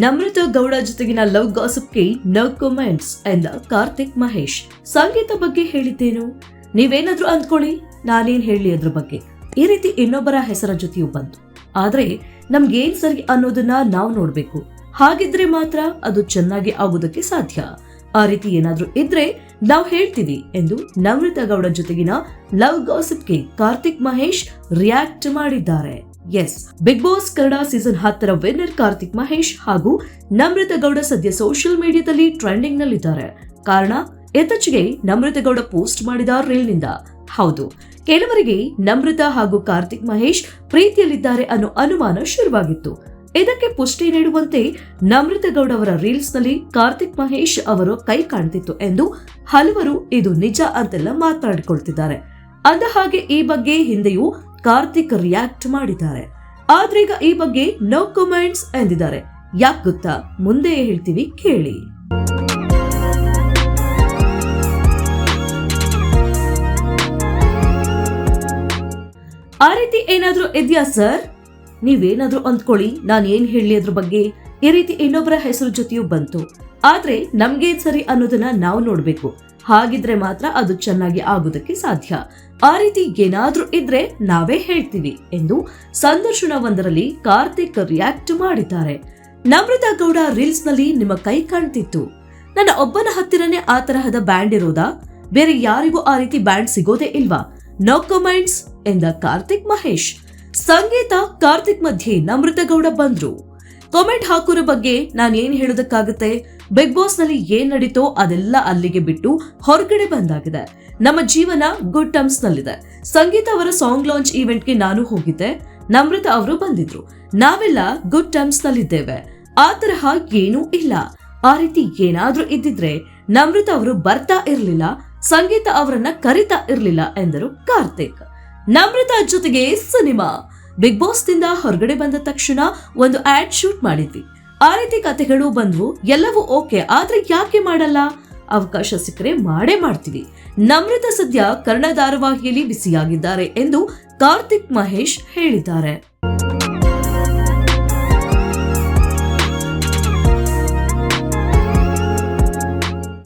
ನಮ್ರತಾ ಗೌಡ ಜೊತೆಗಿನ love ಗಾಸಿಪ್ಗೆ no comments ಎಂದ ಕಾರ್ತಿಕ್ ಮಹೇಶ್. ಸಂಗೀತ ಬಗ್ಗೆ ಹೇಳಿದ್ದೇನು, ನೀವೇನಾದ್ರೂ ಅಂದ್ಕೊಳ್ಳಿ, ನಾನೇನ್ ಹೇಳಿ ಅದ್ರ ಬಗ್ಗೆ. ಈ ರೀತಿ ಇನ್ನೊಬ್ಬರ ಹೆಸರ ಜೊತೆಯೂ ಬಂತು. ಆದ್ರೆ ನಮ್ಗೇನ್ ಸರಿ ಅನ್ನೋದನ್ನ ನಾವು ನೋಡ್ಬೇಕು. ಹಾಗಿದ್ರೆ ಮಾತ್ರ ಅದು ಚೆನ್ನಾಗಿ ಆಗೋದಕ್ಕೆ ಸಾಧ್ಯ. ಆ ರೀತಿ ಏನಾದ್ರೂ ಇದ್ರೆ ನಾವು ಹೇಳ್ತೀವಿ ಎಂದು ನಮ್ರತಾ ಗೌಡ ಜೊತೆಗಿನ ಲವ್ ಗಾಸಿಪ್ಗೆ ಕಾರ್ತಿಕ್ ಮಹೇಶ್ ರಿಯಾಕ್ಟ್ ಮಾಡಿದ್ದಾರೆ. Yes, Big Boss Kannada season 10 winner Karthik Mahesh ಹಾಗೂ ನಮ್ರತಾ ಗೌಡ ಸದ್ಯ ಸೋಷಿಯಲ್ ಮೀಡಿಯಾದಲ್ಲಿ ಟ್ರೆಂಡಿಂಗ್ ನಲ್ಲಿದ್ದಾರೆ. ಕಾರಣ, ಇತ್ತೀಚೆಗೆ ನಮ್ರತಾ ಗೌಡ ಪೋಸ್ಟ್ ಮಾಡಿದ ರೀಲ್ ನಿಂದ. ಹೌದು, ಕೆಲವರಿಗೆ ನಮ್ರತಾ ಹಾಗೂ ಕಾರ್ತಿಕ್ ಮಹೇಶ್ ಪ್ರೀತಿಯಲ್ಲಿದ್ದಾರೆ ಅನ್ನೋ ಅನುಮಾನ ಶುರುವಾಗಿತ್ತು. ಇದಕ್ಕೆ ಪುಷ್ಟಿ ನೀಡುವಂತೆ ನಮ್ರತಾ ಗೌಡ ಅವರ ರೀಲ್ಸ್ ನಲ್ಲಿ ಕಾರ್ತಿಕ್ ಮಹೇಶ್ ಅವರು ಕೈ ಕಾಣ್ತಿತ್ತು ಎಂದು ಹಲವರು ಇದು ನಿಜ ಅಂತೆಲ್ಲ ಮಾತನಾಡಿಕೊಳ್ತಿದ್ದಾರೆ. ಅಂದ ಹಾಗೆ ಈ ಬಗ್ಗೆ ಹಿಂದೆಯೂ ಕಾರ್ತಿಕ್ ರಿಯಾಕ್ಟ್ ಮಾಡಿದ್ದಾರೆ. ಆದ್ರೀಗ ಈ ಬಗ್ಗೆ ನೋ ಕಮೆಂಟ್ಸ್ ಎಂದಿದ್ದಾರೆ. ಯಾಕೆ ಗೊತ್ತಾ? ಮುಂದೆ ಹೇಳ್ತೀವಿ, ಕೇಳಿ. ಆ ರೀತಿ ಏನಾದ್ರೂ ಇದೆಯಾ ಸರ್? ನೀವೇನಾದ್ರೂ ಅಂದ್ಕೊಳ್ಳಿ, ನಾನ್ ಏನ್ ಹೇಳಿ ಅದ್ರ ಬಗ್ಗೆ. ಈ ರೀತಿ ಇನ್ನೊಬ್ಬರ ಹೆಸರು ಜೊತೆಯೂ ಬಂತು. ಆದ್ರೆ ನಮ್ಗೇನ್ ಸರಿ ಅನ್ನೋದನ್ನ ನಾವು ನೋಡ್ಬೇಕು. ಹಾಗಿದ್ರೆ ಮಾತ್ರ ಅದು ಚೆನ್ನಾಗಿ ಆಗೋದಕ್ಕೆ ಸಾಧ್ಯ. ಆ ರೀತಿ ಏನಾದ್ರೂ ಇದ್ರೆ ನಾವೇ ಹೇಳ್ತೀವಿ ಎಂದು ಸಂದರ್ಶನವೊಂದರಲ್ಲಿ ಕಾರ್ತಿಕ್ ರಿಯಾಕ್ಟ್ ಮಾಡಿದ್ದಾರೆ. ನಮ್ರತಾ ಗೌಡ ರೀಲ್ಸ್ ನಲ್ಲಿ ನಿಮ್ಮ ಕೈ ಕಾಣ್ತಿತ್ತು. ನನ್ನ ಒಬ್ಬನ ಹತ್ತಿರನೇ ಆ ತರಹದ ಬ್ಯಾಂಡ್ ಇರೋದಾ? ಬೇರೆ ಯಾರಿಗೂ ಆ ರೀತಿ ಬ್ಯಾಂಡ್ ಸಿಗೋದೇ ಇಲ್ವಾ? ನೋ ಕಮೆಂಟ್ಸ್ ಎಂದ ಕಾರ್ತಿಕ್ ಮಹೇಶ್. ಸಂಗೀತ ಕಾರ್ತಿಕ್ ಮಧ್ಯೆ ನಮ್ರತಾ ಗೌಡ ಬಂದ್ರು. ಕಾಮೆಂಟ್ ಹಾಕೋರ ಬಗ್ಗೆ ನಾನು ಏನ್ ಹೇಳೋದಕ್ಕಾಗುತ್ತೆ? ಬಿಗ್ ಬಾಸ್ ನಲ್ಲಿ ಏನ್ ನಡೀತೋ ಅದೆಲ್ಲ ಅಲ್ಲಿಗೆ ಬಿಟ್ಟು ಹೊರಗಡೆ ಬಂದಾಗಿದೆ. ನಮ್ಮ ಜೀವನ ಗುಡ್ ಟರ್ಮ್ಸ್ ನಲ್ಲಿದೆ. ಸಂಗೀತ ಅವರ ಸಾಂಗ್ ಲಾಂಚ್ ಈವೆಂಟ್ಗೆ ನಾನು ಹೋಗಿದ್ದೆ. ನಮ್ರತಾ ಅವರು ಬಂದಿದ್ರು. ನಾವೆಲ್ಲ ಗುಡ್ ಟರ್ಮ್ಸ್ ನಲ್ಲಿದ್ದೇವೆ. ಆ ತರಹ ಏನೂ ಇಲ್ಲ. ಆ ರೀತಿ ಏನಾದ್ರೂ ಇದ್ದಿದ್ರೆ ನಮ್ರತಾ ಅವರು ಬರ್ತಾ ಇರ್ಲಿಲ್ಲ, ಸಂಗೀತ ಅವರನ್ನ ಕರಿತಾ ಇರ್ಲಿಲ್ಲ ಎಂದರು ಕಾರ್ತಿಕ್. ನಮ್ರತಾ ಜೊತೆಗೆ ಸಿನಿಮಾ. ಬಿಗ್ ಬಾಸ್ ದಿಂದ ಹೊರಗಡೆ ಬಂದ ತಕ್ಷಣ ಒಂದು ಆಡ್ ಶೂಟ್ ಮಾಡಿದ್ವಿ. ಆ ರೀತಿ ಕಥೆಗಳು ಬಂದ್ವು, ಎಲ್ಲವೂ ಓಕೆ. ಆದ್ರೆ ಯಾಕೆ ಮಾಡಲ್ಲ? ಅವಕಾಶ ಸಿಕ್ಕರೆ ಮಾಡೇ ಮಾಡ್ತೀವಿ. ನಮ್ರತಾ ಸದ್ಯ ಕನ್ನಡ ಧಾರಾವಾಹಿಯಲ್ಲಿ ಬಿಸಿಯಾಗಿದ್ದಾರೆ ಎಂದು ಕಾರ್ತಿಕ್ ಮಹೇಶ್ ಹೇಳಿದ್ದಾರೆ.